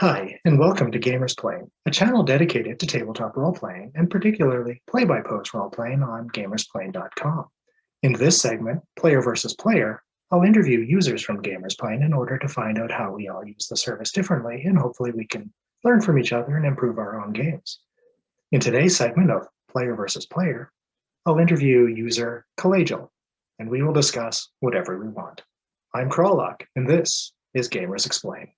Hi, and welcome to GamersPlane, a channel dedicated to tabletop role-playing, and particularly play-by-post role-playing on gamersplane.com. In this segment, Player versus Player, I'll interview users from GamersPlane in order to find out how we all use the service differently, and hopefully we can learn from each other and improve our own games. In today's segment of Player versus Player, I'll interview user Kalajel, and we will discuss whatever we want. I'm Qralloq, and this is Gamers Explain.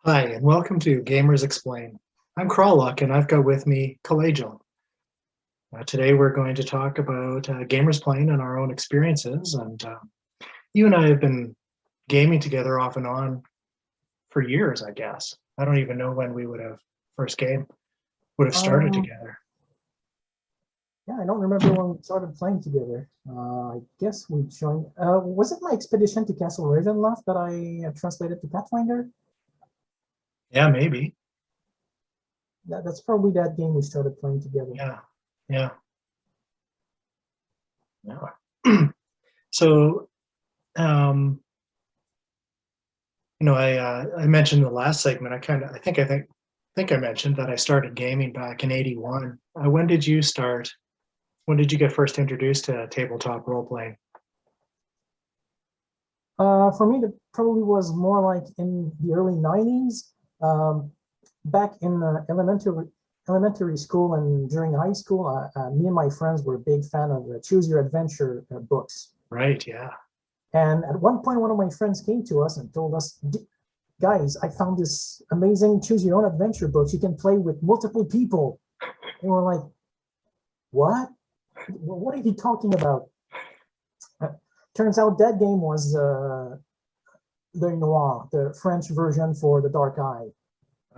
Hi, and welcome to Gamers Explain. I'm Qralloq, and I've got with me Kalajel. Today we're going to talk about GamersPlane and our own experiences. And you and I have been gaming together off and on for years, I guess. I don't even know when we would have started together. Yeah, I don't remember when we started playing together. I guess we joined. Was it my expedition to Castle Ravenloft that I translated to Pathfinder? Yeah, maybe. That's probably that game we started playing together. Yeah. So, I mentioned in the last segment. I think I mentioned that I started gaming back in '81. When did you start? When did you get first introduced to tabletop role playing? For me, it probably was more like in the early '90s. Back in elementary school and during high school, me and my friends were a big fan of the Choose Your Adventure books. Right, yeah. And at one point, one of my friends came to us and told us, guys, I found this amazing Choose Your Own Adventure books. You can play with multiple people. And we're like, what? What are you talking about? Turns out that game was Le Noir, the French version for the Dark Eye.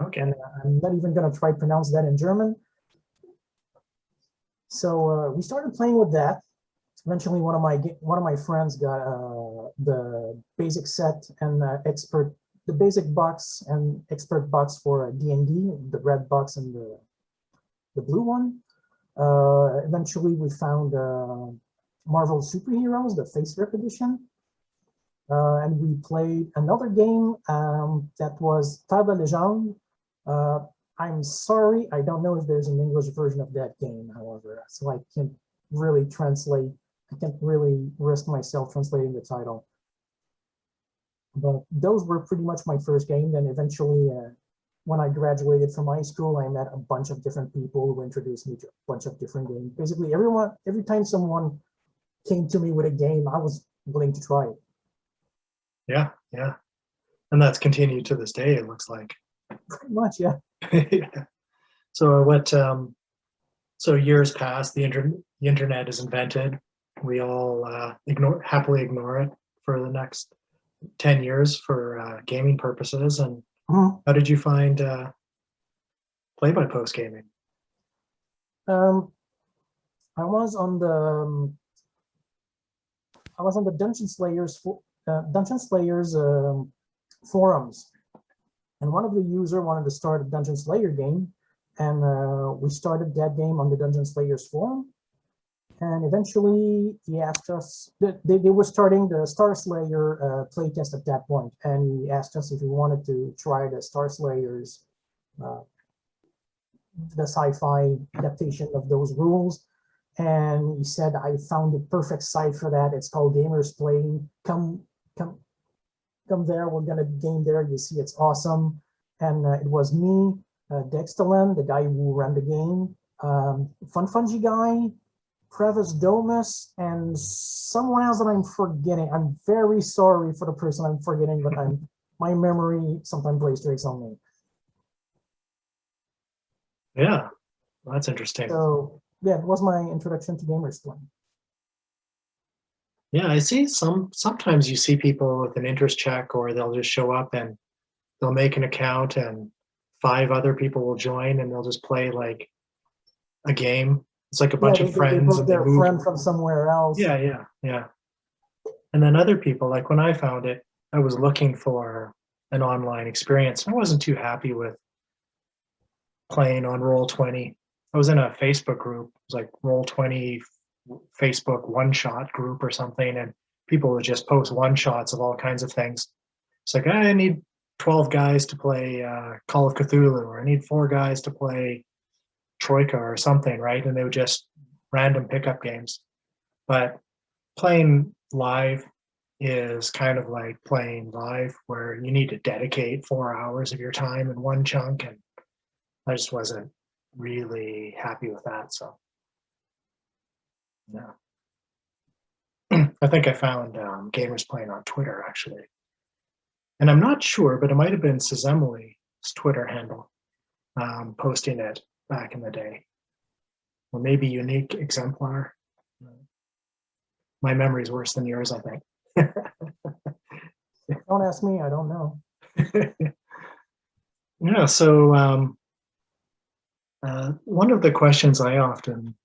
Okay. And I'm not even going to try to pronounce that in German. So we started playing with that. Eventually, one of my friends got the basic set and the basic box and expert box for D&D, the red box and the blue one. Eventually, we found Marvel Superheroes, the Facelift edition. And we played another game that was Tabletop. I'm sorry, I don't know if there's an English version of that game, however, so I can't really risk myself translating the title. But those were pretty much my first game. Then eventually, when I graduated from high school, I met a bunch of different people who introduced me to a bunch of different games. Basically, every time someone came to me with a game, I was willing to try it. Yeah. And that's continued to this day, it looks like. Pretty much, yeah. Yeah. So so years pass, the internet is invented. We all happily ignore it for the next 10 years for gaming purposes. And how did you find play-by-post gaming? I was on the Dungeon Slayers forums, and one of the users wanted to start a Dungeon Slayer game, and we started that game on the Dungeon Slayers forum. And eventually, he asked us. They were starting the Star Slayer playtest at that point, and he asked us if we wanted to try the Star Slayers, the sci-fi adaptation of those rules. And he said, I found the perfect site for that. It's called GamersPlane. Come there. We're going to game there. You see, it's awesome. And it was me, Dextalin, the guy who ran the game, Fungi guy, Previs Domus, and someone else that I'm forgetting. I'm very sorry for the person I'm forgetting, but my memory sometimes plays tricks on me. Yeah, well, that's interesting. So, yeah, it was my introduction to GamersPlane. Yeah, I see sometimes you see people with an interest check, or they'll just show up and they'll make an account and 5 other people will join and they'll just play like a game. It's like a bunch of friends. They brought their friend from somewhere else. Yeah. And then other people, like when I found it, I was looking for an online experience. I wasn't too happy with playing on Roll20. I was in a Facebook group. It was like Roll20 Facebook one-shot group or something, and people would just post one-shots of all kinds of things. It's like, I need 12 guys to play Call of Cthulhu, or I need 4 guys to play Troika or something, right? And they would just random pickup games. But playing live is kind of like playing live, where you need to dedicate 4 hours of your time in one chunk, and I just wasn't really happy with that. So yeah. I think I found Gamers Playing on Twitter, actually. And I'm not sure, but it might have been s1e02's Twitter handle posting it back in the day. Or maybe Unique Exemplar. My memory's worse than yours, I think. Don't ask me, I don't know. Yeah, so one of the questions I often,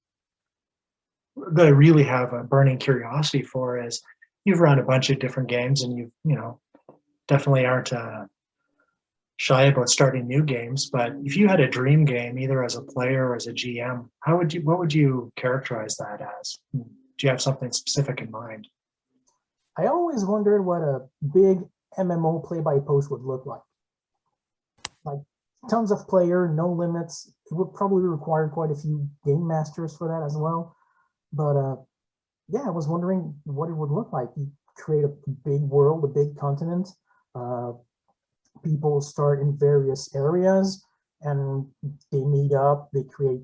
that I really have a burning curiosity for is, you've run a bunch of different games, and you definitely aren't shy about starting new games, but if you had a dream game, either as a player or as a GM, what would you characterize that as? Do you have something specific in mind? I always wondered what a big MMO play-by-post would look like. Like tons of player, no limits. It would probably require quite a few game masters for that as well. But yeah, I was wondering what it would look like. You create a big world, a big continent. People start in various areas, and they meet up. They create,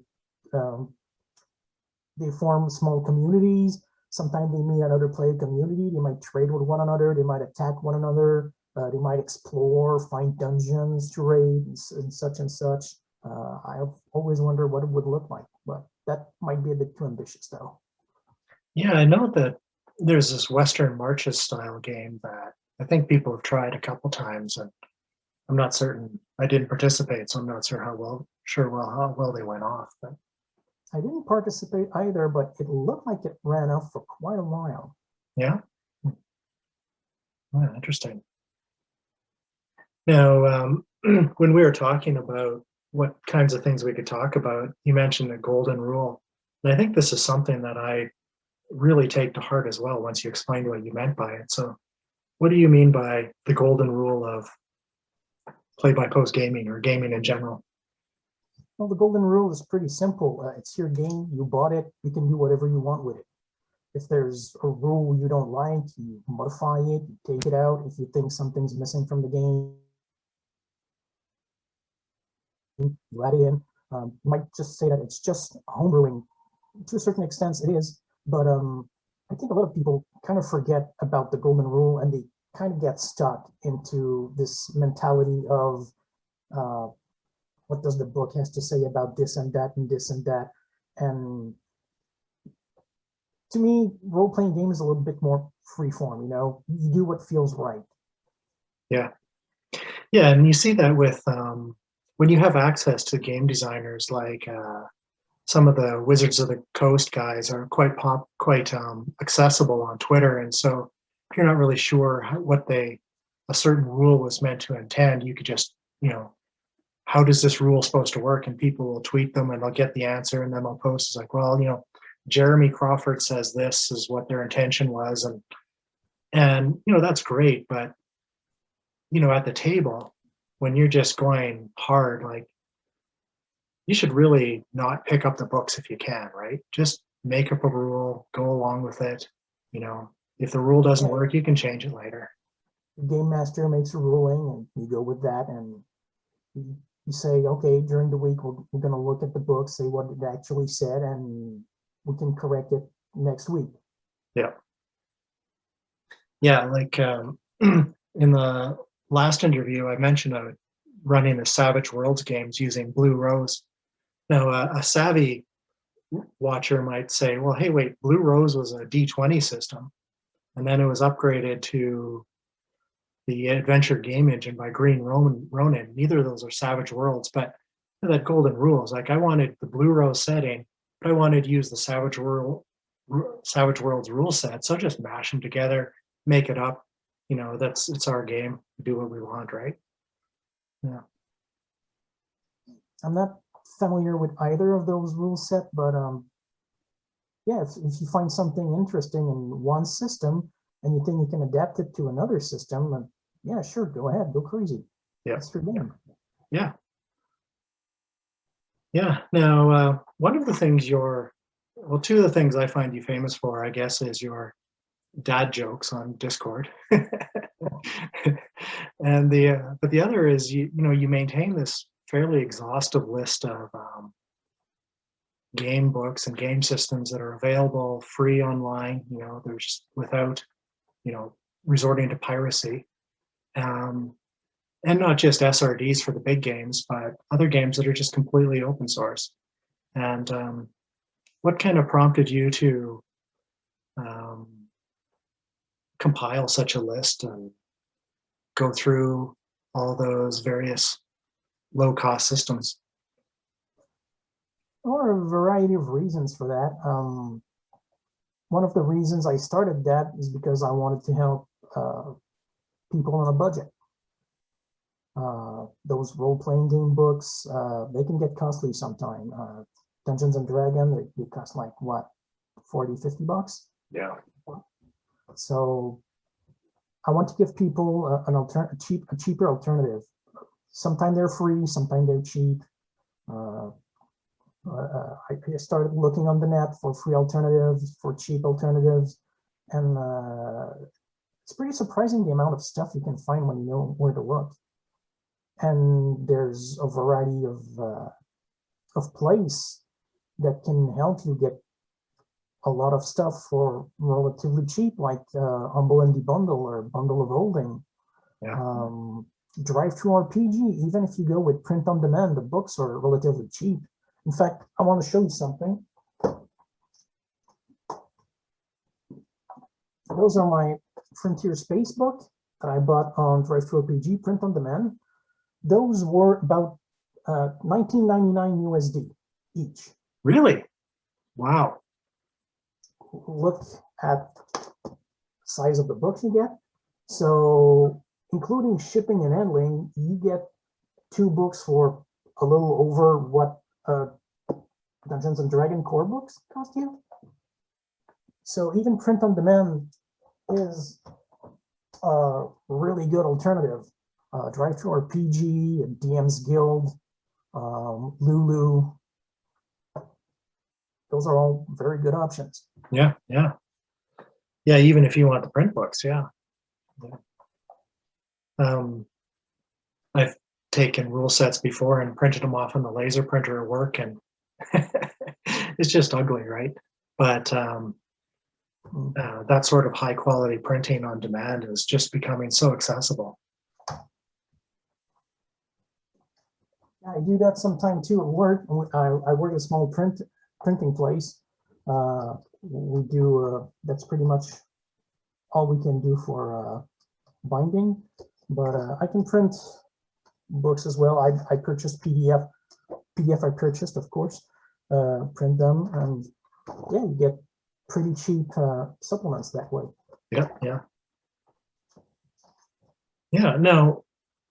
they form small communities. Sometimes they meet another player community. They might trade with one another. They might attack one another. They might explore, find dungeons to raid, and such and such. I've always wondered what it would look like, but that might be a bit too ambitious, though. Yeah, I know that there's this Western Marches style game that I think people have tried a couple times, and I'm not certain. I didn't participate, so I'm not sure how well they went off. But I didn't participate either, but it looked like it ran off for quite a while. yeah, oh, interesting. Now, when we were talking about what kinds of things we could talk about, you mentioned the golden rule, and I think this is something that I really take to heart as well once you explained what you meant by it. So what do you mean by the golden rule of play-by-post gaming, or gaming in general? Well, the golden rule is pretty simple. It's your game, you bought it, you can do whatever you want with it. If there's a rule you don't like, you modify it, you take it out. If you think something's missing from the game, you add it in. You might just say that it's just homebrewing. To a certain extent, it is, but I think a lot of people kind of forget about the golden rule, and they kind of get stuck into this mentality of what does the book has to say about this and that and this and that. And to me, role-playing game is a little bit more freeform. You do what feels right. Yeah, and you see that with when you have access to game designers, like some of the Wizards of the Coast guys are quite accessible on Twitter, and so if you're not really sure what a certain rule was meant to intend, you could just, how does this rule supposed to work? And people will tweet them, and they'll get the answer, and then they'll post, it's like, well, Jeremy Crawford says this is what their intention was, and that's great, but at the table, when you're just going hard, like, you should really not pick up the books if you can, right? Just make up a rule, go along with it. If the rule doesn't work, you can change it later. The game master makes a ruling, and you go with that, and you say, okay, during the week, we're going to look at the book, say what it actually said, and we can correct it next week. Yeah. Yeah, like in the last interview, I mentioned running the Savage Worlds games using Blue Rose. Now, a savvy watcher might say, well, hey, wait, Blue Rose was a D20 system, and then it was upgraded to the Adventure Game Engine by Green Ronin. Neither of those are Savage Worlds, but that golden rule is like, I wanted the Blue Rose setting, but I wanted to use the Savage Worlds rule set, so just mash them together, make it up. It's our game. We do what we want, right? Yeah. I'm not familiar with either of those rule set, but yeah, if you find something interesting in one system and you think you can adapt it to another system, Yeah, sure. Go ahead. Go crazy. Yeah. That's your game. Yeah. Yeah. Now, one of the things two of the things I find you famous for, I guess, is your dad jokes on Discord. And but the other is you maintain this fairly exhaustive list of game books and game systems that are available free online. There's without resorting to piracy, and not just SRDs for the big games, but other games that are just completely open source. And what kind of prompted you to um, compile such a list and go through all those various low-cost systems? There are a variety of reasons for that. One of the reasons I started that is because I wanted to help people on a budget. Those role-playing game books, they can get costly sometime. Dungeons and Dragons, they cost like what, 40, 50 bucks? Yeah. So I want to give people a cheaper alternative. Sometimes they're free, sometimes they're cheap. I started looking on the net for free alternatives, for cheap alternatives, and it's pretty surprising the amount of stuff you can find when you know where to look. And there's a variety of plays that can help you get a lot of stuff for relatively cheap, like Humble Indie Bundle or Bundle of Holding. Yeah. Drive-through RPG, even if you go with print on demand, the books are relatively cheap. In fact, I want to show you something. Those are my Frontier Space book that I bought on Drive-through RPG, print on demand. Those were about $19.99 USD each. Really? Wow. Look at the size of the books you get. So, including shipping and handling, you get 2 books for a little over what Dungeons and Dragons core books cost you. So even print on demand is a really good alternative. Drive-through RPG, DM's Guild, Lulu. Those are all very good options. Yeah, yeah. Yeah, even if you want the print books, yeah. I've taken rule sets before and printed them off on the laser printer at work, and it's just ugly, right? But that sort of high quality printing on demand is just becoming so accessible. I do that sometime too at work. I work at a small printing place. We do that's pretty much all we can do for binding, but I can print books as well. I purchased PDF I purchased, of course, print them, and yeah, you get pretty cheap supplements that way. Yeah, yeah. Yeah, no,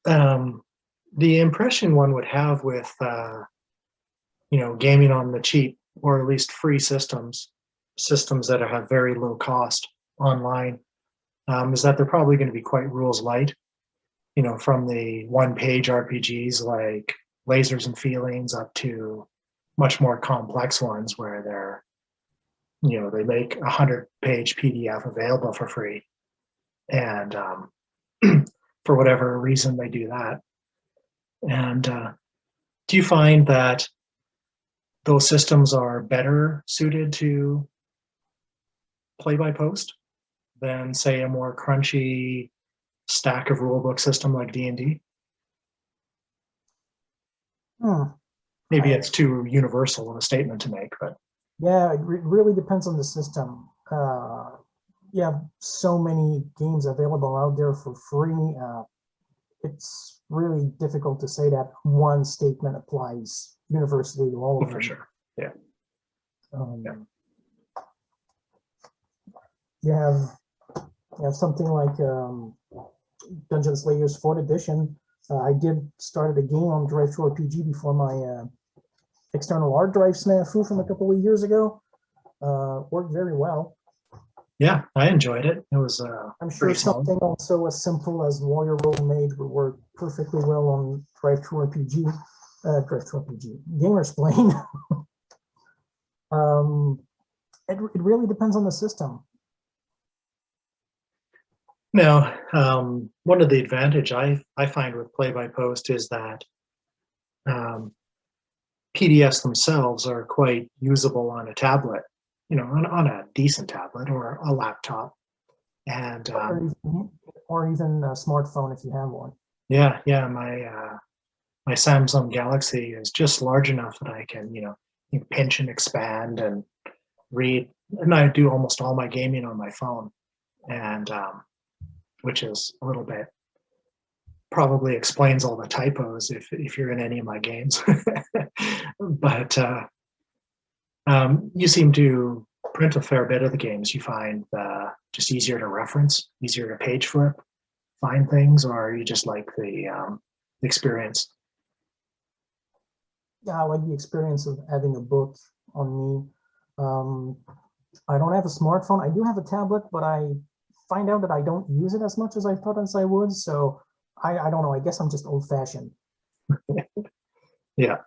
the impression one would have with, gaming on the cheap, or at least free systems that have very low cost online, is that they're probably going to be quite rules light, from the one-page RPGs like Lasers and Feelings up to much more complex ones where they're, they make a 100-page PDF available for free. And for whatever reason, they do that. And do you find that those systems are better suited to play by post than, say, a more crunchy stack of rulebook system like D&D? Maybe it's too universal of a statement to make, but yeah, it really depends on the system. You have so many games available out there for free. It's really difficult to say that one statement applies universally to all of them. For sure, yeah. Yeah. You have something like Dungeon Slayers 4th Edition. I did started a game on Drive-through RPG before my external hard drive snafu from a couple of years ago. Worked very well. Yeah, I enjoyed it. It was I'm sure pretty solid. something also as simple as Warrior Roll Mage would work perfectly well on Drive-Thru RPG, Gamers Plane. It really depends on the system. Now, one of the advantage I find with play by post is that um, PDFs themselves are quite usable on a tablet, on a decent tablet or a laptop. And Or even a smartphone if you have one. yeah, my Samsung Galaxy is just large enough that I can, pinch and expand and read. And I do almost all my gaming on my phone, and which is a little bit probably explains all the typos if you're in any of my games. But you seem to print a fair bit of the games. You find just easier to reference, easier to page flip, find things, or you just like the experience? Yeah, I like the experience of having a book on me. I don't have a smartphone. I do have a tablet, but I find out that I don't use it as much as I thought as I would. So I don't know. I guess I'm just old-fashioned. Yeah.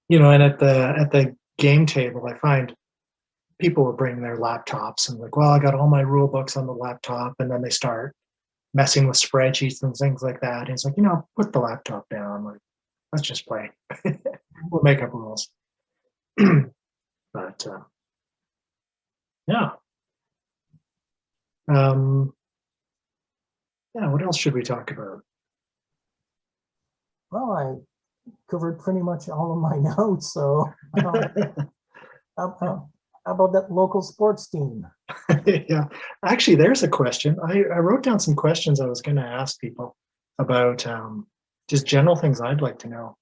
And at the game table, I find people will bring their laptops and like, well, I got all my rule books on the laptop, and then they start messing with spreadsheets and things like that. And it's like, put the laptop down. Like, let's just play. We'll make up rules. But yeah. Yeah, what else should we talk about? Well, I covered pretty much all of my notes. So how about that local sports team? Yeah, actually, there's a question. I wrote down some questions I was going to ask people about just general things I'd like to know.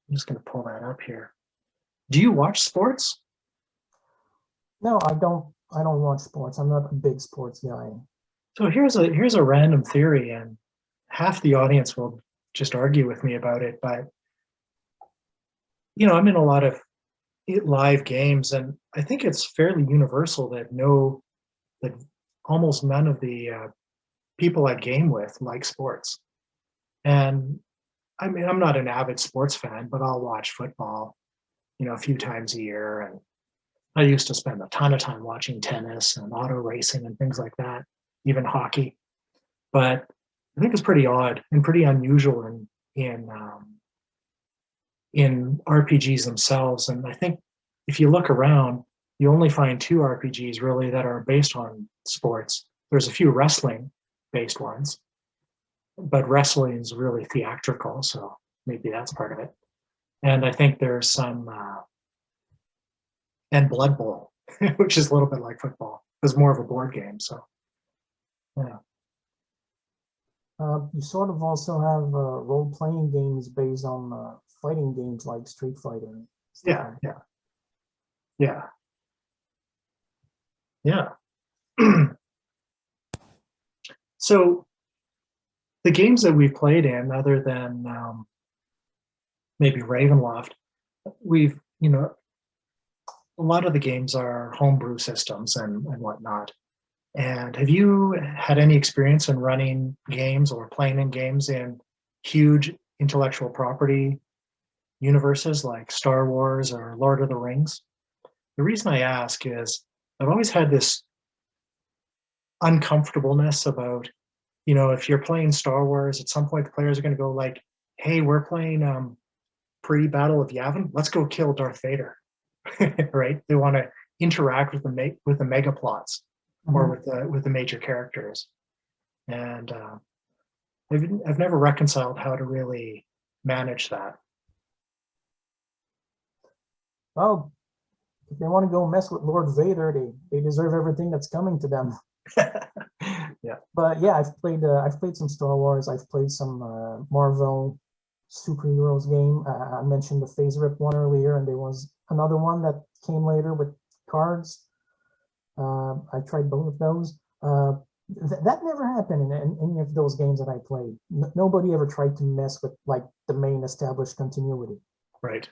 I'm just going to pull that up here. Do you watch sports? No, I don't. I don't watch sports. I'm not a big sports guy. So here's a random theory, and half the audience will just argue with me about it. But I'm in a lot of live games, and I think it's fairly universal that almost none of the people I game with like sports. And I mean, I'm not an avid sports fan, but I'll watch football, a few times a year. And I used to spend a ton of time watching tennis and auto racing and things like that, even hockey. But I think it's pretty odd and pretty unusual in RPGs themselves. And I think if you look around, you only find two RPGs really that are based on sports. There's a few wrestling based ones, but wrestling is really theatrical, so maybe that's part of it. And I think there's some and Blood Bowl, which is a little bit like football. It's more of a board game, so yeah. You sort of also have role-playing games based on fighting games like Street Fighter. Yeah, yeah, yeah. So the games that we've played in, other than maybe Ravenloft, we've, a lot of the games are homebrew systems and whatnot. And have you had any experience in running games or playing in games in huge intellectual property universes like Star Wars or Lord of the Rings? The reason I ask is I've always had this uncomfortableness about, if you're playing Star Wars, at some point the players are going to go like, hey, we're playing pre-Battle of Yavin, let's go kill Darth Vader. Right? They want to interact with the mega plots or with the major characters, and I've never reconciled how to really manage that. Well, if they want to go mess with Lord Vader, they deserve everything that's coming to them. Yeah. But yeah, I've played some Star Wars. I've played some Marvel superheroes game. I mentioned the Phase Rip one earlier, and there was another one that came later with cards. I tried both of those. That never happened in any of those games that I played. Nobody ever tried to mess with like the main established continuity. Right.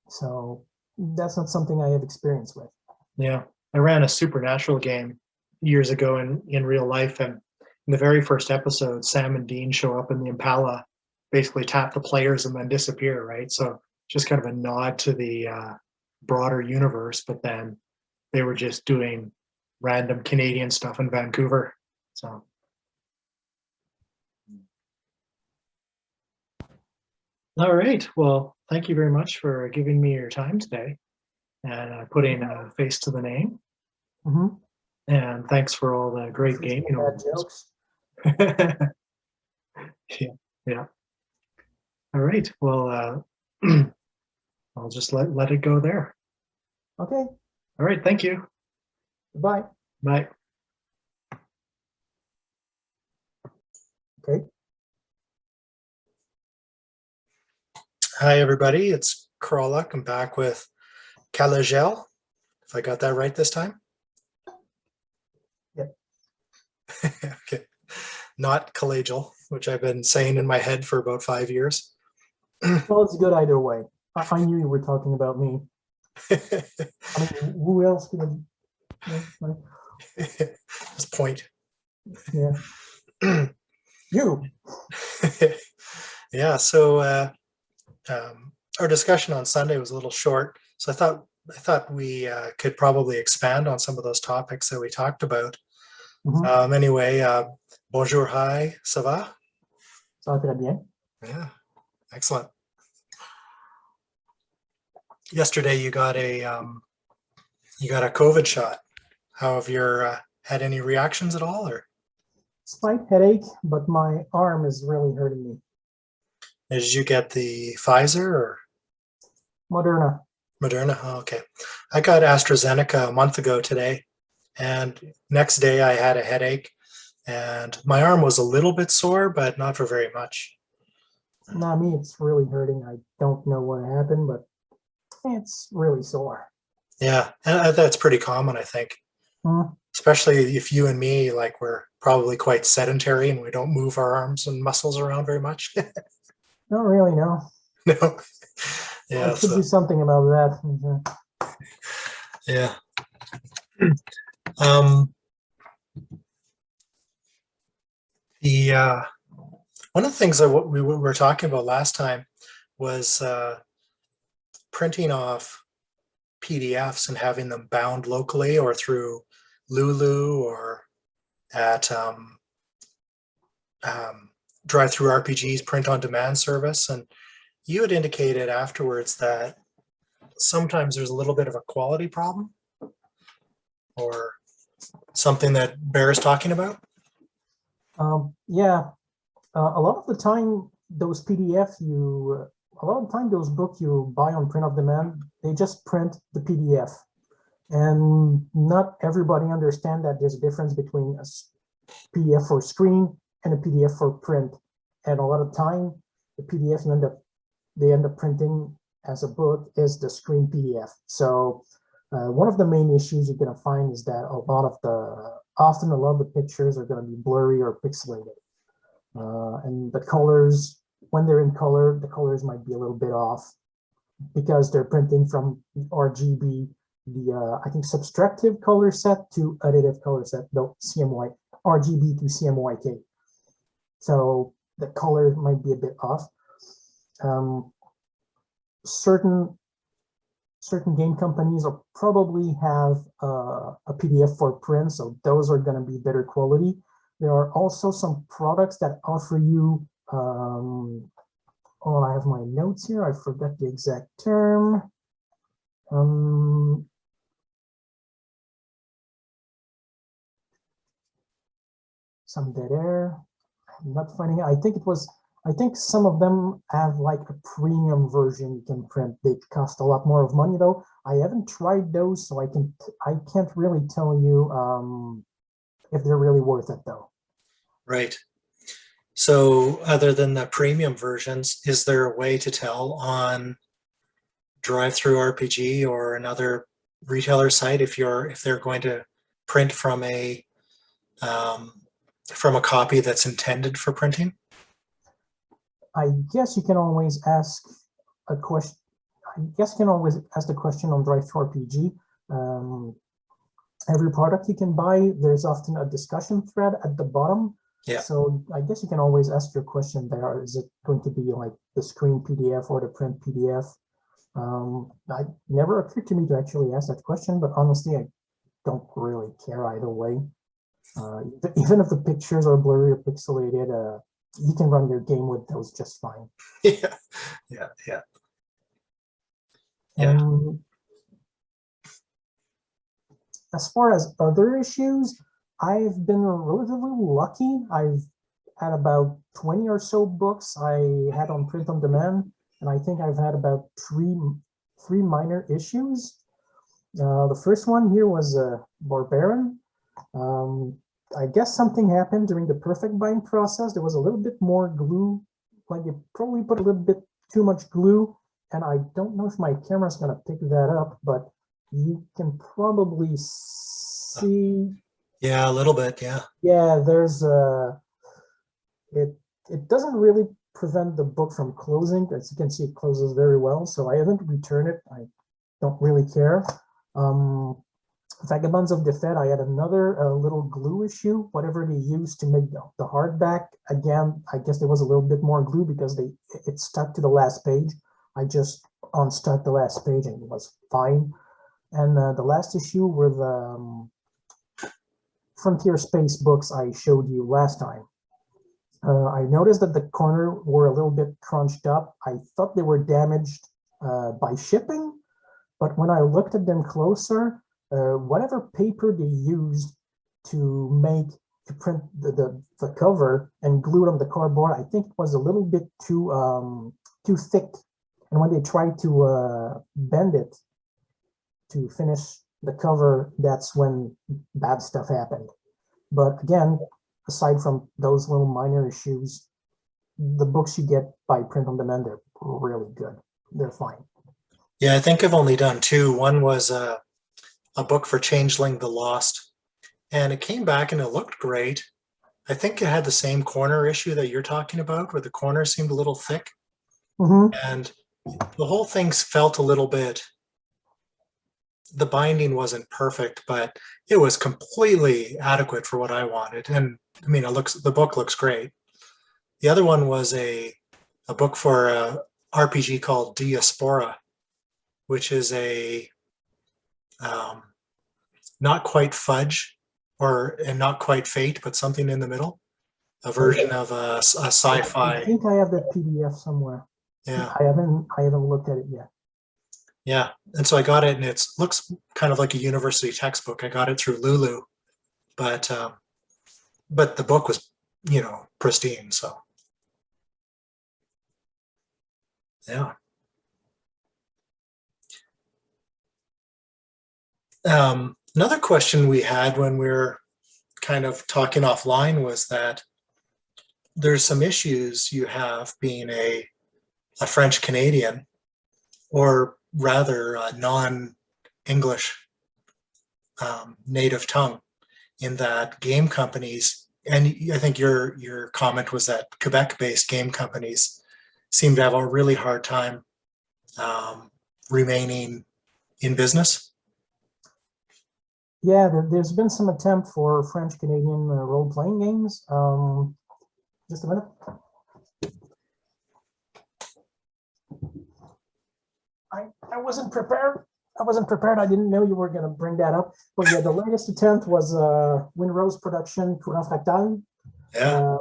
So that's not something I have experience with. Yeah. I ran a supernatural game years ago in real life, and in the very first episode, Sam and Dean show up in the Impala, basically tap the players and then disappear, right? So just kind of a nod to the broader universe, but then they were just doing random Canadian stuff in Vancouver. So all right. Well, thank you very much for giving me your time today and putting a face to the name. Mm-hmm. And thanks for all the great gaming Bad jokes. Yeah, yeah. All right. Well, I'll just let it go there. Okay. All right. Thank you. Goodbye. Bye. Okay. Hi, everybody. It's Qralloq. I'm back with Kalajel, if I got that right this time. Yep. Okay. Not Kalajel, which I've been saying in my head for about 5 years. Well, it's good either way. I knew you were talking about me. I mean, who else could have? This point. Yeah. You. Yeah. So our discussion on Sunday was a little short, so I thought we could probably expand on some of those topics that we talked about. Mm-hmm. Anyway, bonjour, hi, ça va? Ça va très bien. Yeah, excellent. Yesterday you got a COVID shot. How have you had any reactions at all, or Slight headache, but my arm is really hurting me. did you get the Pfizer or Moderna. Moderna? Oh, okay, I got AstraZeneca a month ago today, and next day I had a headache, and my arm was a little bit sore, but not for very much. Not me, it's really hurting. I don't know what happened, but it's really sore. Yeah, and that's pretty common, I think. Especially if you and me, like, we're probably quite sedentary and we don't move our arms and muscles around very much. Don't really know. No. Yeah. I should do something about that. Yeah. Um, the one of the things that we were talking about last time was printing off PDFs and having them bound locally or through Lulu or at drive-through RPGs print on demand service. And you had indicated afterwards that sometimes there's a little bit of a quality problem or something that Bear's talking about. Yeah, a lot of the time those a lot of the time those books you buy on print on demand, they just print the PDF. And not everybody understand that there's a difference between a PDF for screen and a PDF for print. And a lot of time, the PDF they end up printing as a book is the screen PDF. So one of the main issues you're going to find is that often a lot of the pictures are going to be blurry or pixelated. And the colors, when they're in color, the colors might be a little bit off because they're printing from RGB, I think subtractive color set to additive color set, no, CMY, RGB to CMYK. So the color might be a bit off. Certain game companies will probably have a PDF for print, so those are going to be better quality. There are also some products that offer you, I have my notes here, I forgot the exact term. Some dead air. I'm not finding it. I think some of them have like a premium version you can print. They cost a lot more of money though. I haven't tried those, so I can't really tell you if they're really worth it though. Right. So other than the premium versions, is there a way to tell on drive-through RPG or another retailer site if they're going to print from a copy that's intended for printing? I guess you can always ask a question. I guess you can always ask the question on drive-through RPG. every product you can buy, there's often a discussion thread at the bottom. Yeah. So I guess you can always ask your question there. Is it going to be like the screen PDF or the print PDF? I never occurred to me to actually ask that question, but honestly, I don't really care either way. Even if the pictures are blurry or pixelated, you can run your game with those just fine. Yeah, yeah, yeah. Yeah. As far as other issues, I've been relatively lucky. I've had about 20 or so books I had on print on demand, and I think I've had about three minor issues. The first one here was Barbarian. I guess something happened during the perfect bind process. There was a little bit more glue, like you probably put a little bit too much glue, and I don't know if my camera's going to pick that up, but you can probably see. Yeah, a little bit, yeah. Yeah, there's it doesn't really prevent the book from closing. As you can see, it closes very well, so I haven't returned it. I don't really care. Vagabonds of the Fed, I had another little glue issue, whatever they used to make the hardback. Again, I guess there was a little bit more glue because it stuck to the last page. I just unstuck the last page and it was fine. And the last issue were the Frontier Space books I showed you last time. I noticed that the corner were a little bit crunched up. I thought they were damaged by shipping, but when I looked at them closer, whatever paper they used to print the cover and glue it on the cardboard, I think it was a little bit too thick. And when they tried to bend it to finish the cover, that's when bad stuff happened. But again, aside from those little minor issues, the books you get by print on demand are really good. They're fine. Yeah, I think I've only done two. One was a book for Changeling the Lost, and it came back and it looked great. I think it had the same corner issue that you're talking about, where the corner seemed a little thick. And the whole thing felt a little bit, the binding wasn't perfect, but it was completely adequate for what I wanted. And I mean, the book looks great. The other one was a book for a RPG called Diaspora, which is a not quite Fudge and not quite Fate, but something in the middle, a version of a sci-fi. I think I have that PDF somewhere. Yeah, I haven't looked at it yet. yeah. And so I got it, and it looks kind of like a university textbook. I got it through Lulu, but the book was, pristine. So yeah. Another question we had when we were kind of talking offline was that there's some issues you have being a French Canadian, or rather non-English native tongue, in that game companies, and I think your comment was that Quebec-based game companies seem to have a really hard time remaining in business. Yeah, there's been some attempt for French-Canadian role-playing games. Just a minute. I wasn't prepared. I didn't know you were going to bring that up. But yeah, the latest attempt was Windrose production, Qralloq. Yeah.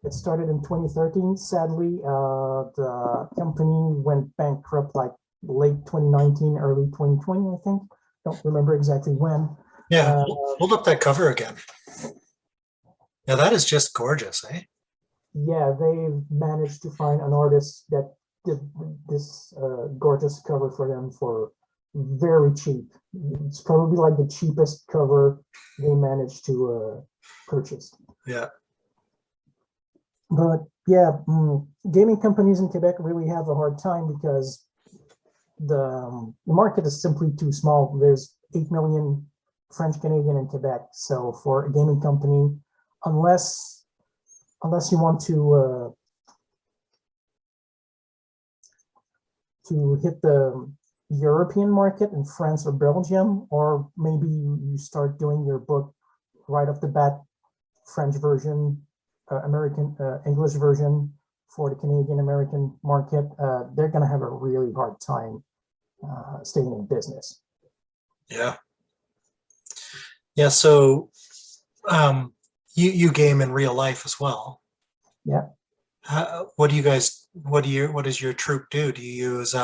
It started in 2013. Sadly, the company went bankrupt like late 2019, early 2020, I think. Don't remember exactly when. Yeah, hold up that cover again. Now that is just gorgeous, eh? Yeah, they've managed to find an artist that did this gorgeous cover for them for very cheap. It's probably like the cheapest cover they managed to purchase. Yeah. But yeah, gaming companies in Quebec really have a hard time because the market is simply too small. There's 8 million French Canadian in Quebec. So for a gaming company, unless you want to hit the European market in France or Belgium, or maybe you start doing your book right off the bat, French version, American English version for the Canadian American market, they're going to have a really hard time staying in business. Yeah. Yeah. So you game in real life as well. Yeah. What does your troop do? Do you use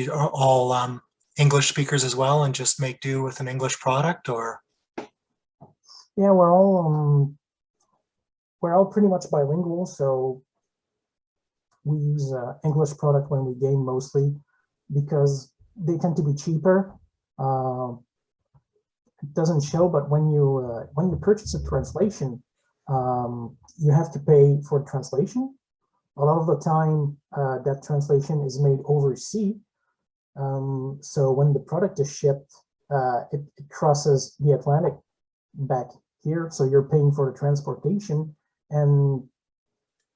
all English speakers as well and just make do with an English product, or? Yeah, we're all pretty much bilingual, so we use English product when we game mostly because they tend to be cheaper. It doesn't show, but when you purchase a translation, you have to pay for translation. A lot of the time, that translation is made overseas. So when the product is shipped, it crosses the Atlantic back here. So you're paying for the transportation. And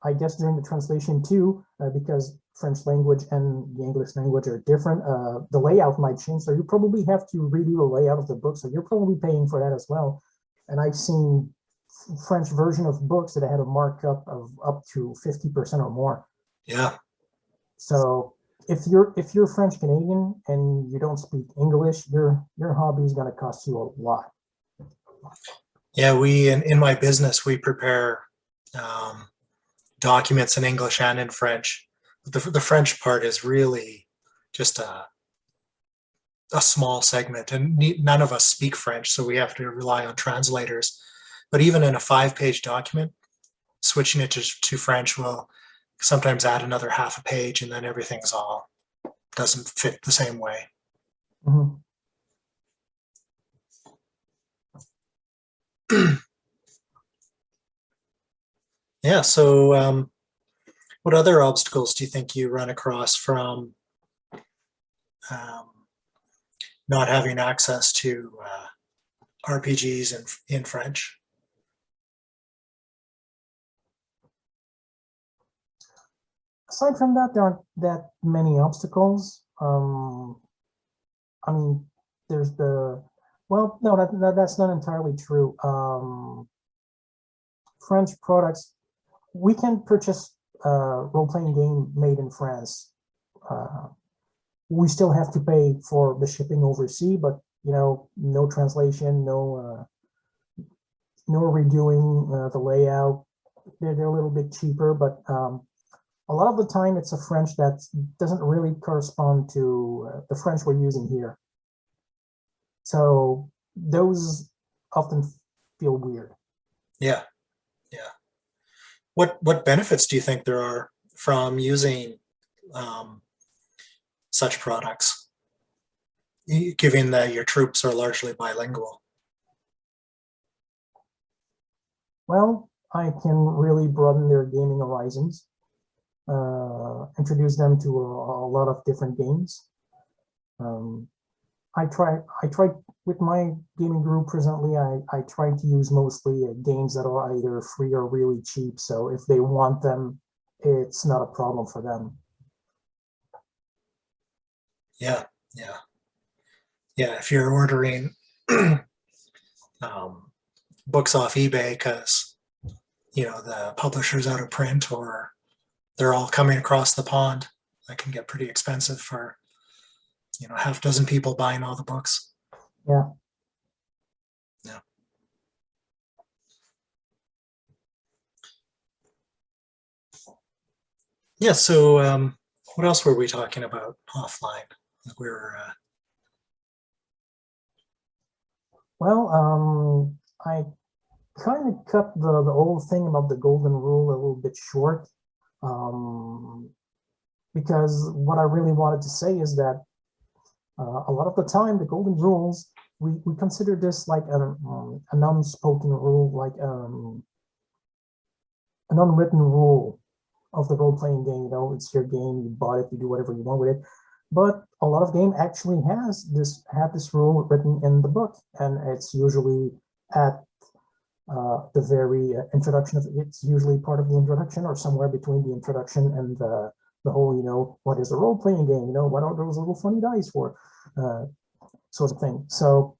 I guess during the translation too, because French language and the English language are different, the layout might change. So you probably have to redo the layout of the book. So you're probably paying for that as well. And I've seen French version of books that had a markup of up to 50% or more. Yeah. So if you're French Canadian and you don't speak English, your hobby is going to cost you a lot. Yeah, we in my business we prepare documents in English and in French. The French part is really just a small segment, and none of us speak French, so we have to rely on translators. But even in a 5-page document, switching it to French will sometimes add another half a page, and then everything's all doesn't fit the same way. Mm-hmm. Yeah. So, what other obstacles do you think you run across from not having access to RPGs in French? Aside from that, there aren't that many obstacles. I mean, there's well, no, that's not entirely true. French products, we can purchase a role-playing game made in France. We still have to pay for the shipping overseas, but no translation, no redoing the layout. They're a little bit cheaper, but a lot of the time it's a French that doesn't really correspond to the French we're using here. So those often feel weird. Yeah. Yeah. What benefits do you think there are from using such products, given that your troops are largely bilingual? Well, I can really broaden their gaming horizons, introduce them to a lot of different games. I try with my gaming group presently, I try to use mostly games that are either free or really cheap. So if they want them, it's not a problem for them. Yeah. Yeah. Yeah. If you're ordering books off eBay because the publisher's out of print, or they're all coming across the pond, that can get pretty expensive for half dozen people buying all the books. Yeah. Yeah. Yeah. So what else were we talking about offline? We were Well, I kind of cut the whole thing about the golden rule a little bit short, because what I really wanted to say is that a lot of the time the golden rules, we consider this like an unspoken rule, like an unwritten rule of the role-playing game. It's your game, you bought it, you do whatever you want with it. But a lot of game actually have this rule written in the book, and it's usually at the very introduction of it's usually part of the introduction, or somewhere between the introduction and the whole, what is a role-playing game? What are those little funny dice for? Sort of thing. So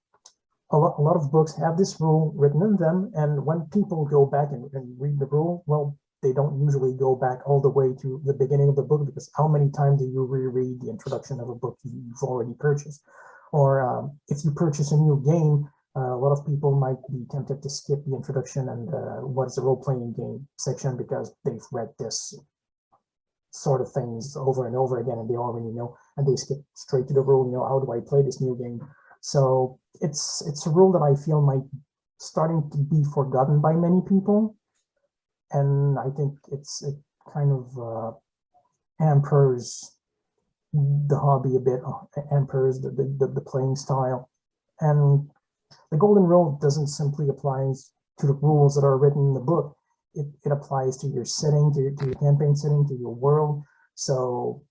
a lot of books have this rule written in them, and when people go back and read the rule, well, they don't usually go back all the way to the beginning of the book, because how many times do you reread the introduction of a book you've already purchased? Or if you purchase a new game, a lot of people might be tempted to skip the introduction and what is a role-playing game section, because they've read this sort of things over and over again, and they already know, and they skip straight to the rule. How do I play this new game? So it's a rule that I feel might starting to be forgotten by many people, and I think it kind of hampers the hobby a bit, hampers the playing style. And the golden rule doesn't simply apply to the rules that are written in the book. It applies to your setting, to your campaign setting, to your world. So,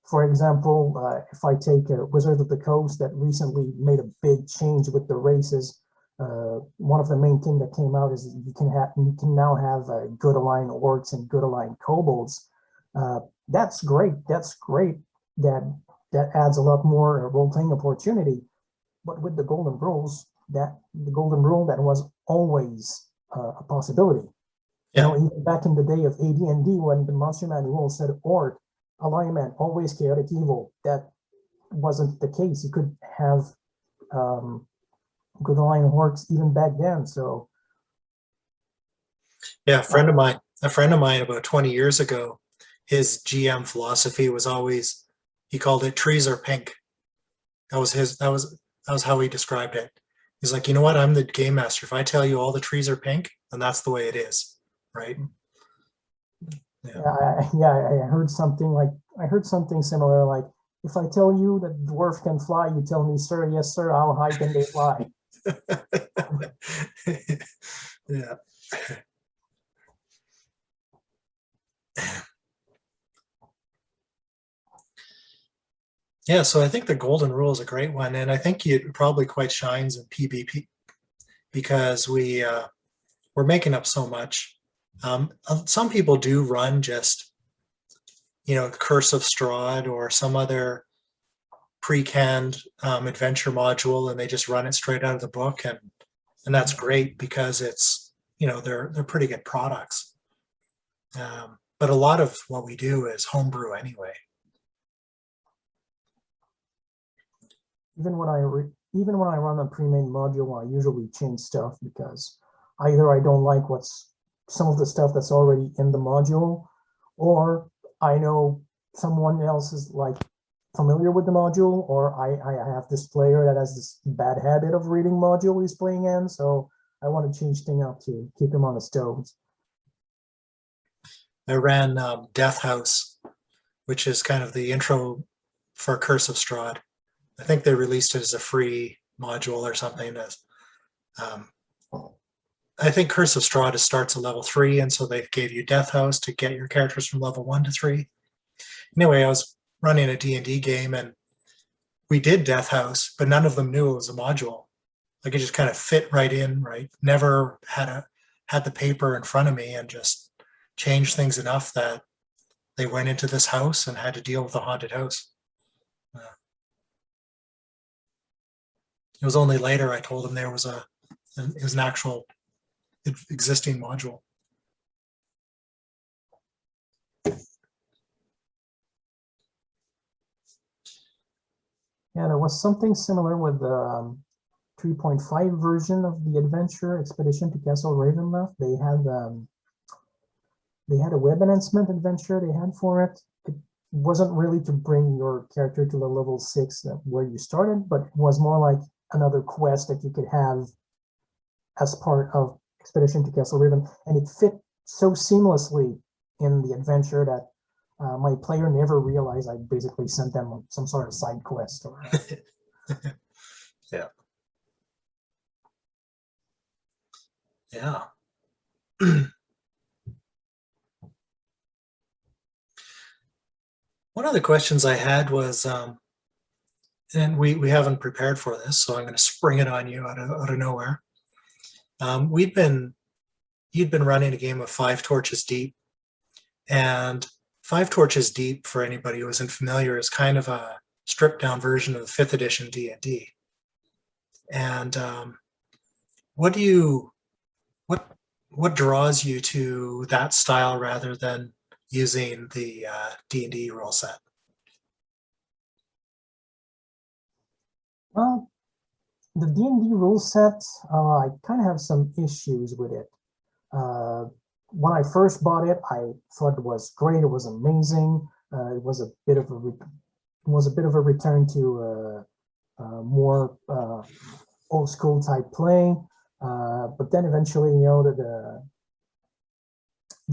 for example, if I take Wizards of the Coast that recently made a big change with the races, one of the main things that came out is you can now have good aligned orcs and good aligned kobolds. That's great. That's great. That adds a lot more role-playing opportunity. But with the golden rules, the golden rule that was always a possibility. Yeah. Even back in the day of AD&D, when the monster manual said orc, alignment, always chaotic evil, that wasn't the case. You could have good aligned orcs even back then. So yeah, a friend of mine about 20 years ago, his GM philosophy was always, he called it trees are pink. That was how he described it. He's like, you know what? I'm the game master. If I tell you all the trees are pink, then that's the way it is, right? yeah, I heard something similar. Like, if I tell you that dwarf can fly, you tell me, sir, yes, sir. How high can they fly? Yeah. Yeah, so I think the golden rule is a great one, and I think it probably quite shines in PvP because we're making up so much. Some people do run just, Curse of Strahd or some other pre-canned adventure module, and they just run it straight out of the book, and that's great because it's they're pretty good products. But a lot of what we do is homebrew anyway. Even when I run a pre-made module, I usually change stuff because either I don't like some of the stuff that's already in the module, or I know someone else is like familiar with the module, or I have this player that has this bad habit of reading module he's playing in, so I want to change things up to keep him on his toes. I ran Death House, which is kind of the intro for Curse of Strahd. I think they released it as a free module or something. I think Curse of Strahd starts at level 3, and so they gave you Death House to get your characters from level 1 to 3. Anyway, I was running a D&D game, and we did Death House, but none of them knew it was a module. Like, it just kind of fit right in, right? Never had the paper in front of me, and just changed things enough that they went into this house and had to deal with a haunted house. It was only later I told them it was an actual existing module. Yeah, there was something similar with the 3.5 version of the adventure Expedition to Castle Ravenloft. They had a web enhancement adventure they had for it. It wasn't really to bring your character to the level 6 where you started, but it was more like another quest that you could have as part of Expedition to Castle Raven, and it fit so seamlessly in the adventure that my player never realized I basically sent them some sort of side quest. Yeah. Yeah. One of the questions I had was, and we haven't prepared for this, so I'm going to spring it on you out of nowhere. You'd been running a game of 5 Torches Deep, and Five Torches Deep, for anybody who isn't familiar, is kind of a stripped down version of the 5th edition D&D. And what do you what draws you to that style rather than using the D&D rule set? Well, the D&D rule set, I kind of have some issues with it. When I first bought it, I thought it was great. It was amazing. It was a bit of a return to more old school type play. But then eventually, the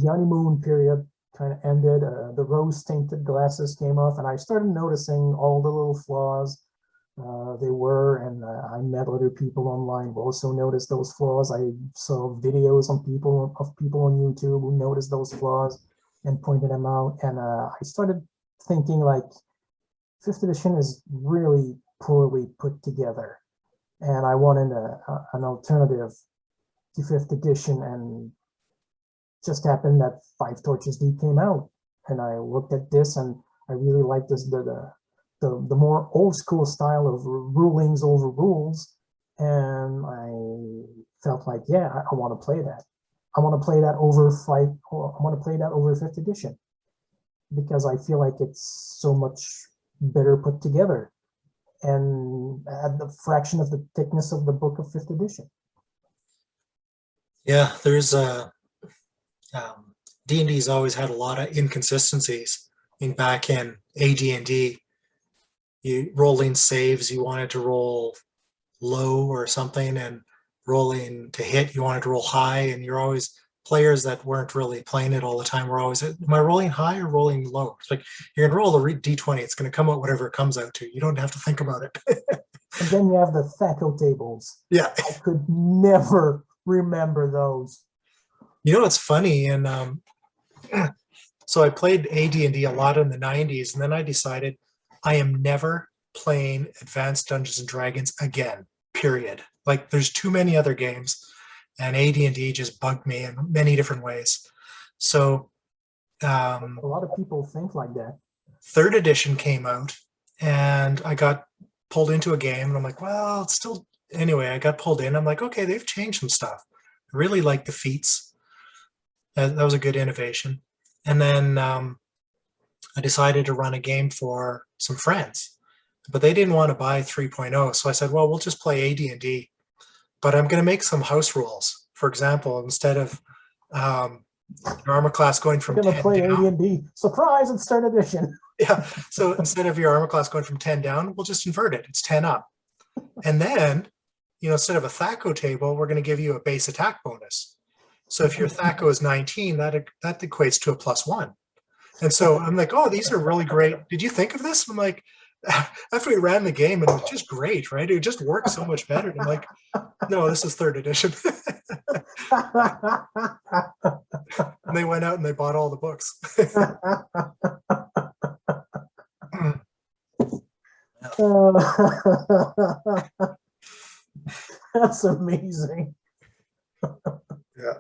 honeymoon period kind of ended. The rose-tinted glasses came off, and I started noticing all the little flaws and I met other people online who also noticed those flaws. I saw videos of people on YouTube who noticed those flaws and pointed them out. And I started thinking, like, 5th edition is really poorly put together, and I wanted an alternative to 5th edition. And just happened that Five Torches Deep came out, and I looked at this, and I really liked this the more old school style of rulings over rules, and I felt like, yeah, I want to play that. I want to play that over 5th edition, because I feel like it's so much better put together and at the fraction of the thickness of the book of 5th edition. Yeah, there's D&D's always had a lot of inconsistencies. I mean, back in AD&D, you rolling saves, you wanted to roll low or something, and rolling to hit, you wanted to roll high, and you're always players that weren't really playing it all the time were always, am I rolling high or rolling low? It's like, you're gonna roll the D20, it's gonna come out whatever it comes out to. You don't have to think about it. And then you have the THACO tables. Yeah. I could never remember those. You know what's funny? And so I played AD&D a lot in the 90s, and then I decided I am never playing Advanced Dungeons and Dragons again, period. Like, there's too many other games, and AD&D just bugged me in many different ways. So A lot of people think like that. 3rd edition came out, and I got pulled into a game, and I'm like, well, it's still... Anyway, I got pulled in. I'm like, okay, they've changed some stuff. I really like the feats. That was a good innovation. And then I decided to run a game for some friends, but they didn't want to buy 3.0. So I said, well, we'll just play AD&D, but I'm going to make some house rules. For example, instead of your armor class going from 10 play down. AD&D. Surprise, it's 3rd edition. Yeah. So instead of your armor class going from 10 down, we'll just invert it. It's 10 up. And then, instead of a THACO table, we're going to give you a base attack bonus. So if your THACO is 19, that equates to a +1. And so I'm like, oh, these are really great. Did you think of this? I'm like, after we ran the game, and it was just great, right? It just worked so much better. And I'm like, no, this is 3rd edition. And they went out and they bought all the books. That's amazing. Yeah.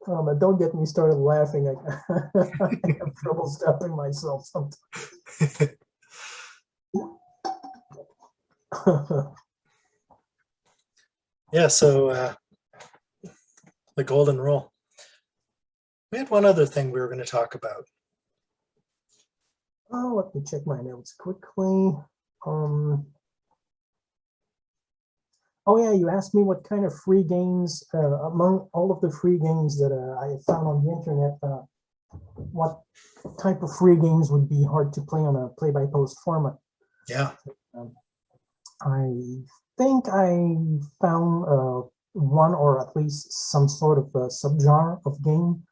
But don't get me started laughing. I have trouble stopping myself sometimes. Yeah, so the golden rule. We had one other thing we were going to talk about. Oh, let me check my notes quickly. Oh yeah, you asked me what kind of free games, among all of the free games that I found on the internet, what type of free games would be hard to play on a play-by-post format. Yeah. I think I found one, or at least some sort of a subgenre of game.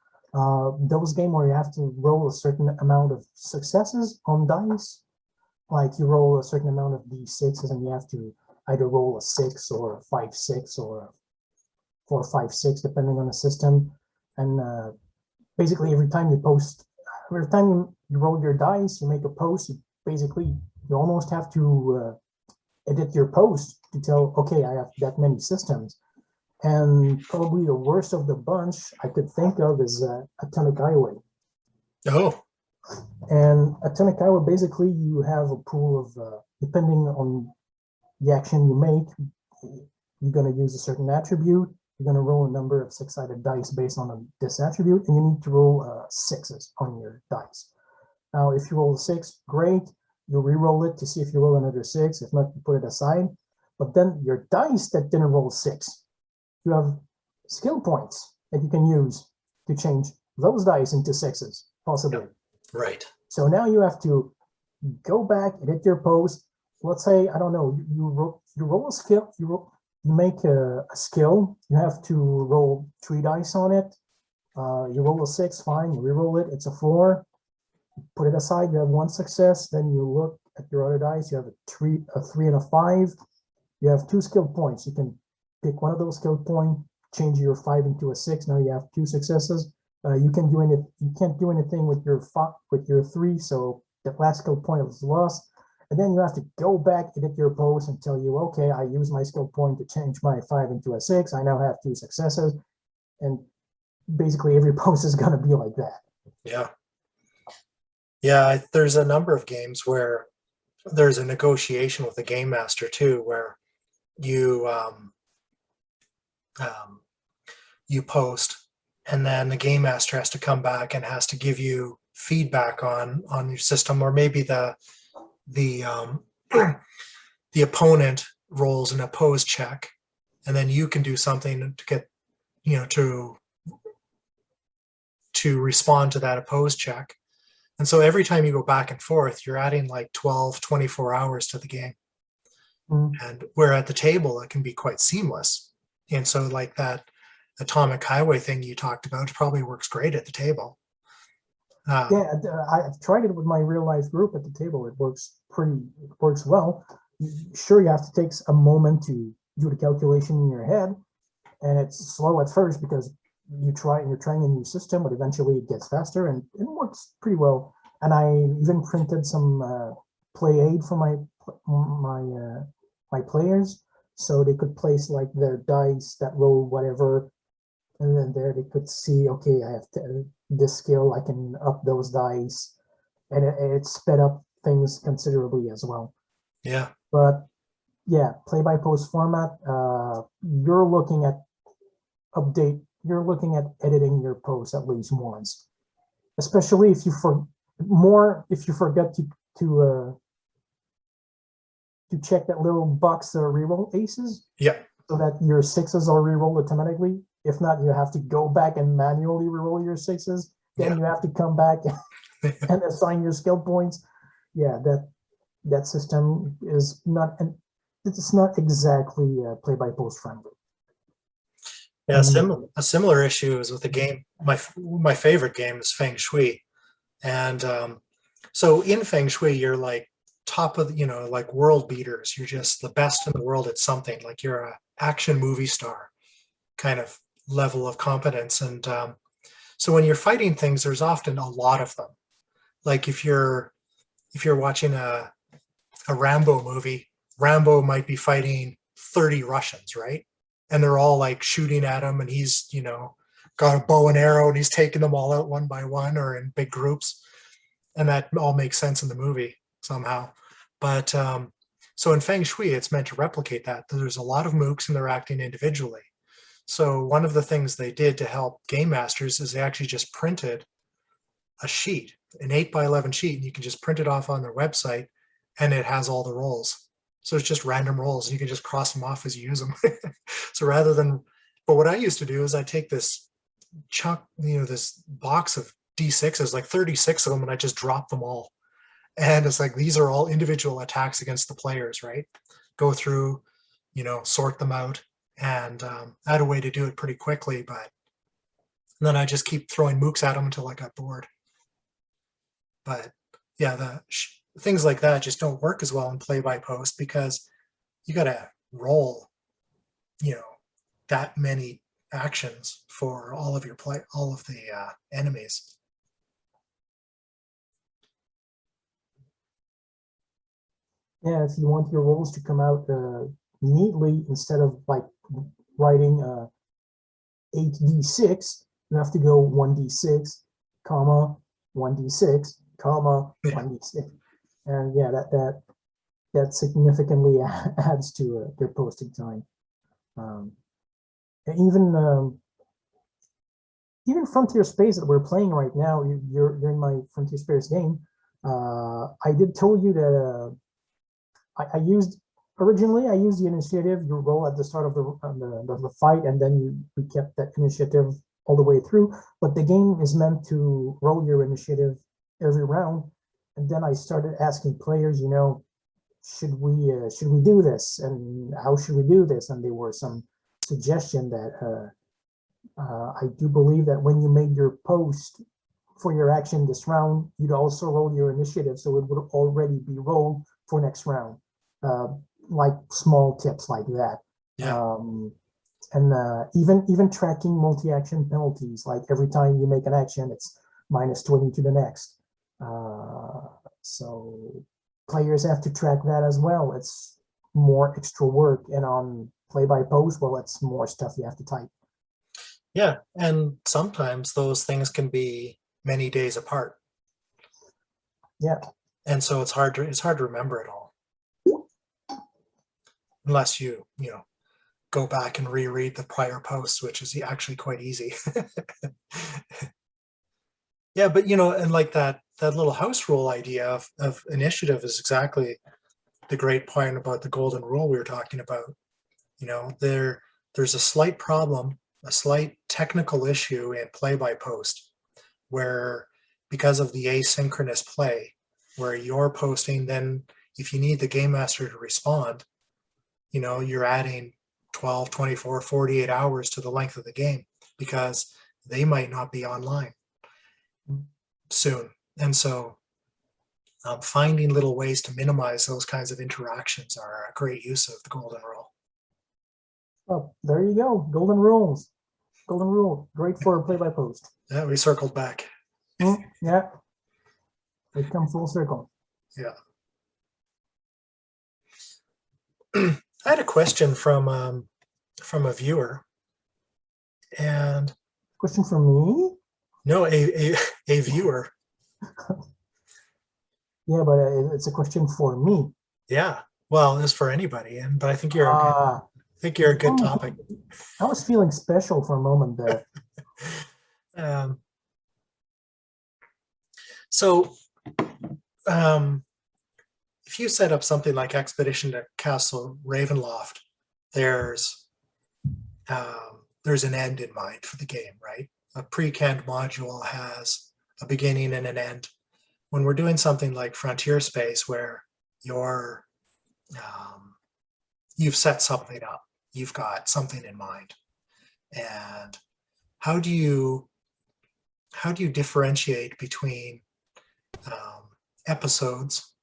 Those games where you have to roll a certain amount of successes on dice. Like you roll a certain amount of d6s and you have to either roll a 6 or a 5-6 or a 4-5-6, depending on the system. And basically every time you roll your dice, you make a post, you almost have to edit your post to tell, okay, I have that many systems. And probably the worst of the bunch I could think of is Atomic Highway. Oh, And Atomic Highway, basically, you have a pool of, depending on the action you make, you're going to use a certain attribute. You're going to roll a number of six-sided dice based on this attribute, and you need to roll sixes on your dice. Now, if you roll a 6, great. You re-roll it to see if you roll another 6. If not, you put it aside. But then your dice that didn't roll 6, you have skill points that you can use to change those dice into 6s, possibly. yep. Right. So now you have to go back, edit your post. Let's say, I don't know, you roll a skill, you make a skill, you have to roll 3 dice on it. You roll a 6, fine, you re-roll it, it's a 4. Put it aside, you have 1 success, then you look at your other dice, you have a 3 and a 5. You have 2 skill points. You can pick one of those skill points, change your 5 into a 6. Now you have 2 successes. You can't do anything with your 3, so the last skill point is lost. And then you have to go back, edit your post, and tell you, okay, I use my skill point to change my 5 into a 6. I now have 2 successes, and basically every post is going to be like that. Yeah. Yeah, there's a number of games where there's a negotiation with the game master too, where you you post, and then the game master has to come back and has to give you feedback on your system, or maybe the the opponent rolls an opposed check, and then you can do something to get to respond to that opposed check. And so every time you go back and forth, you're adding like 12, 24 hours to the game. And where at the table, it can be quite seamless. And so like that Atomic Highway thing you talked about probably works great at the table. Yeah, I've tried it with my real life group at the table. It works well. Sure, you have to take a moment to do the calculation in your head, and it's slow at first because you're trying a new system, but eventually it gets faster and it works pretty well. And I even printed some play aid for my players, so they could place like their dice that roll whatever, and then there they could see, okay, I have this skill, I can up those dice, and it sped up things considerably as well. Yeah. But yeah, play by post format, you're looking at editing your post at least once, especially if you forget to check that little box reroll aces. Yeah. So that your 6s are rerolled automatically. If not, you have to go back and manually reroll your 6s. Then you have to come back and assign your skill points. Yeah, that system is not, and it's not exactly play by post friendly. Yeah, a similar issue is with the game. My favorite game is Feng Shui, and so in Feng Shui, you're like top of like world beaters. You're just the best in the world at something. Like you're a action movie star kind of level of competence. And so when you're fighting things, there's often a lot of them. Like if you're watching a Rambo movie, Rambo might be fighting 30 Russians, right? And they're all like shooting at him, and he's got a bow and arrow, and he's taking them all out one by one or in big groups, and that all makes sense in the movie somehow. But so in Feng Shui, it's meant to replicate that. There's a lot of mooks and they're acting individually. So one of the things they did to help game masters is they actually just printed a sheet, an 8x11 sheet, and you can just print it off on their website, and it has all the rolls. So it's just random rolls, and you can just cross them off as you use them. So but what I used to do is I take this chunk, this box of D6s, like 36 of them, and I just drop them all. And it's like, these are all individual attacks against the players, right? Go through, sort them out, and I had a way to do it pretty quickly, but then I just keep throwing mooks at them until I got bored. But yeah, the things like that just don't work as well in play by post because you got to roll, that many actions for all of the enemies. Yeah, if you want your rolls to come out neatly instead of like writing 8d6, you have to go 1d6, comma 1d6, comma Yeah. 1d6, and yeah, that significantly adds to their posting time. And even Frontier Space that we're playing right now, you're in my Frontier Space game. I did tell you that I used originally I used the initiative. You roll at the start of the fight, and then we kept that initiative all the way through. But the game is meant to roll your initiative every round. And then I started asking players, should we do this, and how should we do this? And there were some suggestion that I do believe that when you made your post for your action this round, you'd also roll your initiative, so it would already be rolled for next round. Uh, like small tips like that. Yeah. And even tracking multi-action penalties, like every time you make an action, it's -20 to the next. So players have to track that as well. It's more extra work, and on play-by-post, well, it's more stuff you have to type. Yeah, and sometimes those things can be many days apart. Yeah. And so it's hard to remember it all. Unless you go back and reread the prior posts, which is actually quite easy. Yeah, but and like that little house rule idea of initiative is exactly the great point about the golden rule we were talking about. There's a slight problem, a slight technical issue in play-by-post, where because of the asynchronous play, where you're posting, then if you need the game master to respond, you're adding 12, 24, 48 hours to the length of the game because they might not be online soon. And so finding little ways to minimize those kinds of interactions are a great use of the golden rule. Oh, there you go. Golden rules. Golden rule. Great for play-by-post. Yeah, we circled back. Yeah. We come full circle. Yeah. I had a question from a viewer, and question for me? No, a viewer. Yeah, but it's a question for me. Yeah, well, it's for anybody, but I think you're a good topic. I was feeling special for a moment there. So, if you set up something like Expedition to Castle Ravenloft, there's an end in mind for the game, right? A pre-canned module has a beginning and an end. When we're doing something like Frontier Space, where you've set something up, you've got something in mind, and how do you differentiate between episodes?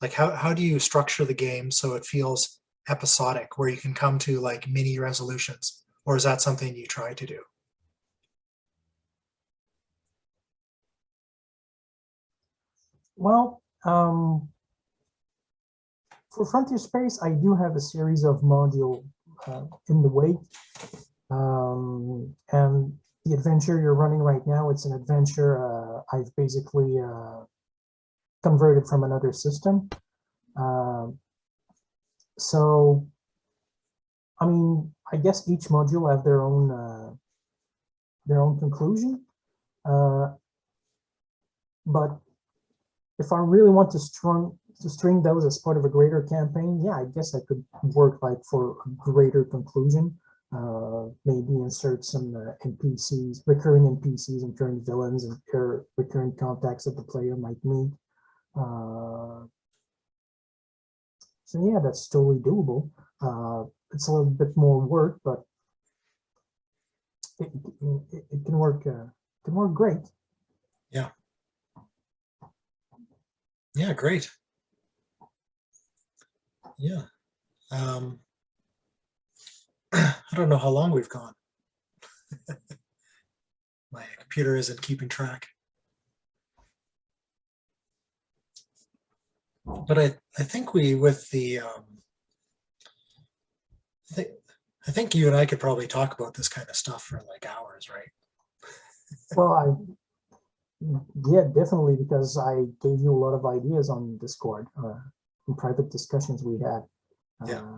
Like how do you structure the game so it feels episodic, where you can come to like mini resolutions, or is that something you try to do? Well, for Frontier Space, I do have a series of modules in the way. And the adventure you're running right now, it's an adventure I've basically converted from another system. So, I mean, I guess each module have their own conclusion. But if I really want to string those as part of a greater campaign, yeah, I guess I could work like for a greater conclusion. Maybe insert some NPCs, recurring NPCs and current villains and recurring contacts that the player might meet. So yeah, that's totally doable. It's a little bit more work, but it can work. Can work great. Yeah. Yeah, great. Yeah. I don't know how long we've gone. My computer isn't keeping track. But I think we, with the, I think you and I could probably talk about this kind of stuff for like hours, right? Well, yeah, definitely, because I gave you a lot of ideas on Discord, in private discussions we had. Yeah.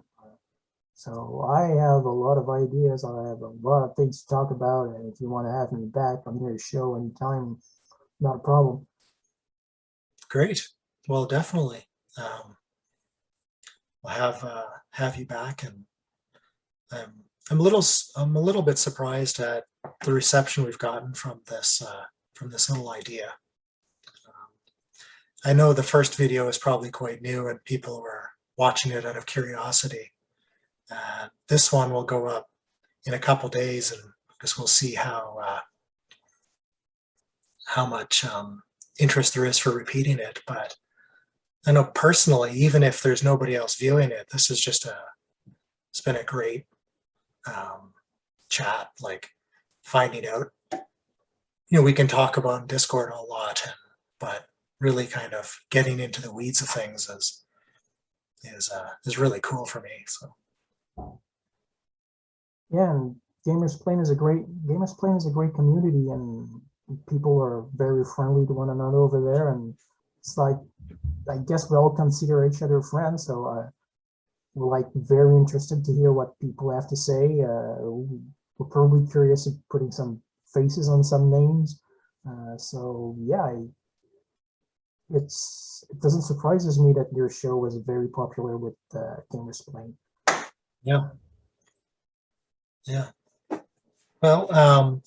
So I have a lot of ideas. I have a lot of things to talk about, and if you want to have me back on your show anytime, not a problem. Great. Well, definitely. We'll have you back, and I'm a little bit surprised at the reception we've gotten from this little idea. I know the first video is probably quite new, and people were watching it out of curiosity. This one will go up in a couple days, and I guess we'll see how much interest there is for repeating it. But I know personally, even if there's nobody else viewing it, this is just it's been a great chat, like finding out, we can talk about Discord a lot, but really kind of getting into the weeds of things is really cool for me. So Yeah, and exPlane is a great community, and people are very friendly to one another over there. And it's like, I guess we all consider each other friends. So we're like very interested to hear what people have to say. We're probably curious of putting some faces on some names. So yeah, it doesn't surprise me that your show was very popular with exPlane. yeah. Well,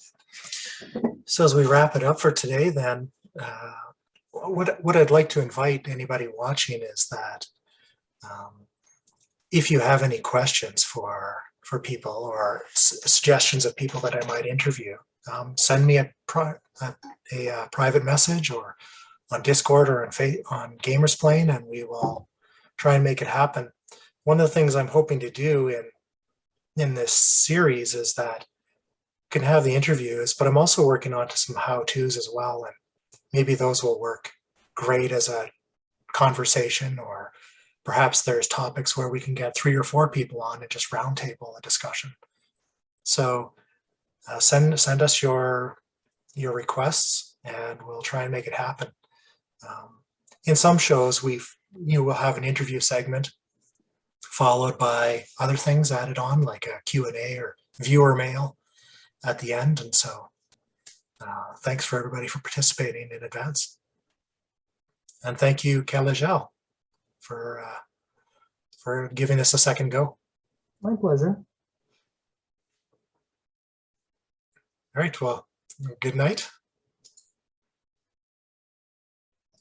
so as we wrap it up for today, then what I'd like to invite anybody watching is that if you have any questions for people, or suggestions of people that I might interview, send me a private message, or on Discord, or on exPlane, and we will try and make it happen. One of the things I'm hoping to do in this series is that can have the interviews, but I'm also working on to some how-tos as well, and maybe those will work great as a conversation, or perhaps there's topics where we can get 3 or 4 people on and just roundtable a discussion. So send us your requests, and we'll try and make it happen. In some shows, we'll have an interview segment followed by other things added on, like a Q&A or viewer mail at the end. And so thanks for everybody for participating in advance. And thank you, Kalajel, for giving us a second go. My pleasure. All right, well, good night.